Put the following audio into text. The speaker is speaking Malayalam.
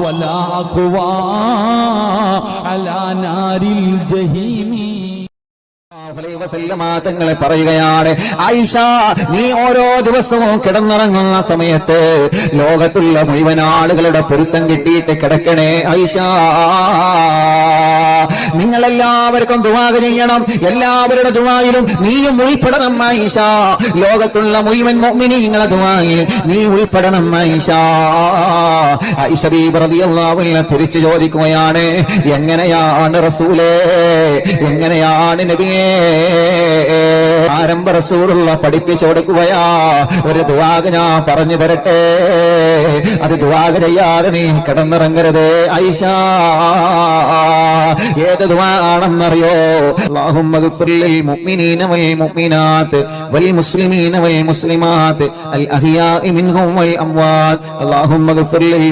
ولا أقوى على نار الجحيم. തങ്ങളെ പറയുകയാണ്, ആയിഷ, നീ ഓരോ ദിവസവും കിടന്നിറങ്ങുന്ന സമയത്ത് ലോകത്തുള്ള മുഴുവൻ ആളുകളുടെ പൊരുത്തം കിട്ടിയിട്ട് കിടക്കണേ ആയിഷ. നിങ്ങളെല്ലാവർക്കും ദുആ ചെയ്യണം, എല്ലാവരുടെ ദുആയിലും നീയും ഉൾപ്പെടണം ആയിഷ. ലോകത്തുള്ള മുഴുവൻ മുഅ്മിനീങ്ങളുടെ ദുആയിൽ നീ ഉൾപ്പെടണം ആയിഷ. ആയിഷ ബീബി റളിയല്ലാഹു അൻഹ തിരിച്ചു ചോദിക്കുകയാണ്, എങ്ങനെയാണ് റസൂലേ, എങ്ങനെയാണ് നബിയേ? ആരംഭ റസൂലുള്ള പഠിപ്പിച്ചു കൊടുക്കുകയാ. ഒരു ദുആ ഞാൻ പറഞ്ഞു തരട്ടെ, അത് ദുആ ചെയ്യാതെ നീ കിടന്നിറങ്ങരുത് ആയിഷ. ഏത് ദുആ ആണെന്നറിയോ? അല്ലാഹുമ്മ ഗ്ഫിർ ലിൽ മുഅ്മിനീന വൽ മുഅ്മിനാത്ത് വൽ മുസ്ലിമീന വൽ മുസ്ലിമാത്ത് അൽ അഹ്യാഇ മിൻഹും വൽ അംവാത്ത്. അല്ലാഹുമ്മ ഗ്ഫിർ ലിൽ